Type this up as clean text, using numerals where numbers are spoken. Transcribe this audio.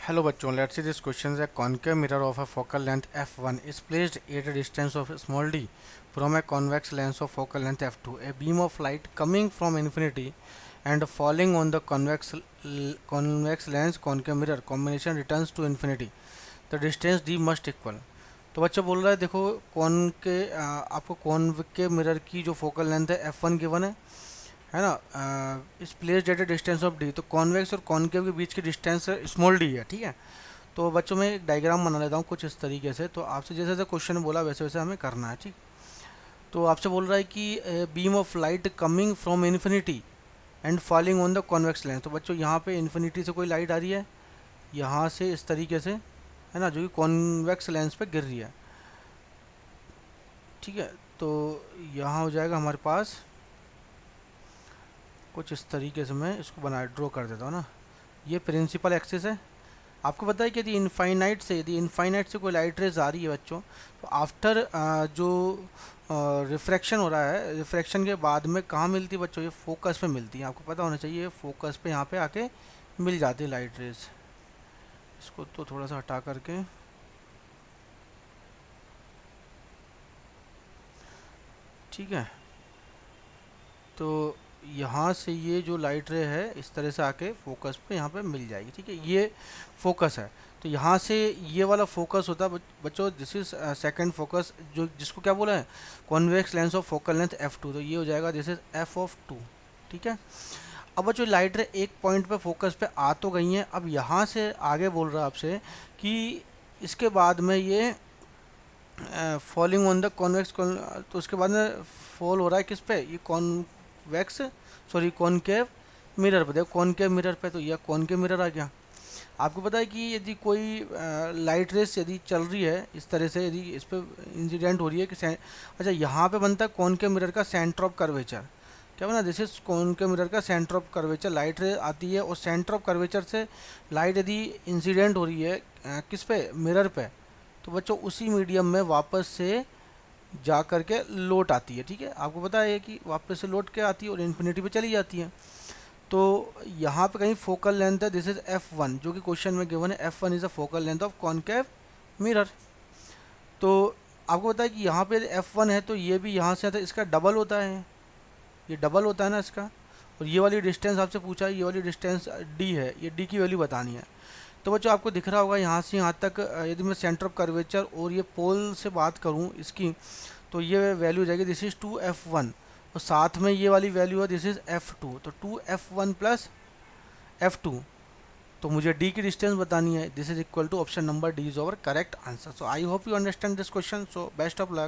Hello बच्चों, let's see this question. A concave mirror of a focal length f1 is placed at a distance of small d from a convex lens of focal length f2. A beam of light coming from infinity and falling on the convex lens concave mirror combination returns to infinity. The distance d must equal. तो बच्चा बोल रहा है देखो cone के आपको कॉनवेव mirror की जो फोकल लेंथ है f1 गिवन है ना। इस place at A distance of D, तो कॉन्वेक्स और कॉनकेव के बीच की डिस्टेंस स्मॉल डी है, ठीक है। तो बच्चों में एक डायग्राम बना लेता हूँ कुछ इस तरीके से, तो आपसे जैसे जैसे क्वेश्चन बोला वैसे वैसे हमें करना है, ठीक। तो आपसे बोल रहा है कि beam of light coming from infinity and falling on the convex lens. तो बच्चों यहाँ पे इन्फिनिटी से कोई लाइट आ रही है, यहाँ से इस तरीके से, है ना, जो कि कॉन्वेक्स लेंस पे गिर रही है, ठीक है। तो यहाँ हो जाएगा हमारे पास कुछ इस तरीके से, मैं इसको बना ड्रॉ कर देता हूँ ना। ये प्रिंसिपल एक्सिस है। आपको पता है कि यदि इनफाइनाइट से कोई लाइट रेज आ रही है बच्चों, तो आफ्टर जो रिफ्रैक्शन हो रहा है, रिफ्रैक्शन के बाद में कहाँ मिलती है बच्चों, ये फोकस पे मिलती है। आपको पता होना चाहिए फोकस पे यहाँ पे आके मिल जाती है लाइट रेज। इसको तो थोड़ा सा हटा करके, ठीक है। तो यहाँ से ये जो लाइट रे है इस तरह से आके फोकस पे यहाँ पे मिल जाएगी, ठीक है। ये फोकस है। तो यहाँ से ये वाला फोकस होता है बच्चों, दिस इज सेकंड फोकस, जो जिसको क्या बोला है, convex lens of focal length f2। तो ये हो जाएगा दिस इज f(2), ठीक है। अब बच्चों लाइट रे एक पॉइंट पे फोकस पे आ तो गई हैं, अब यहाँ से आगे बोल रहा है आपसे कि इसके बाद में ये फॉलिंग ऑन द कॉन्वेक्स, तो उसके बाद में फॉल हो रहा है किस पे, ये कॉनकेव मिरर पे। देखो कॉनकेव मिरर पे, तो यह कॉनकेव मिरर आ गया। आपको पता है कि यदि कोई लाइट रेस यदि चल रही है इस तरह से, यदि इस पर इंसिडेंट हो रही है कि अच्छा यहाँ पे बनता है कॉनकेव मिरर का सेंटर ऑफ कर्वेचर, क्या बना, दिस इज कॉनकेव मिरर का सेंटर ऑफ कर्वेचर। लाइट रे आती है और सेंटर ऑफ कर्वेचर से लाइट यदि इंसिडेंट हो रही है किस पे, मिरर पे, तो बच्चों उसी मीडियम में वापस से जा करके लौट आती है, ठीक है। आपको पता है कि वापस से लौट के आती है और इन्फिनिटी पे चली जाती है। तो यहाँ पे कहीं फोकल लेंथ है, दिस इज f1, जो कि क्वेश्चन में गिवन है, f1 is a focal length of concave mirror. तो आपको पता है कि यहाँ पे f1 है, तो ये भी यहाँ से आता है, इसका डबल होता है, ये डबल होता है ना इसका। और ये वाली डिस्टेंस आपसे पूछा है, ये वाली डिस्टेंस d है, ये d की वैल्यू बतानी है। तो बच्चों आपको दिख रहा होगा यहाँ से यहाँ तक, यदि मैं सेंटर ऑफ कर्वेचर और ये पोल से बात करूँ इसकी, तो ये वैल्यू हो जाएगी दिस इज 2f1, और साथ में ये वाली वैल्यू है दिस इज f2, तो 2f1 प्लस f2। तो मुझे d की डिस्टेंस बतानी है, this is equal to option number D is our correct answer. So I hope you understand this question. So best of luck.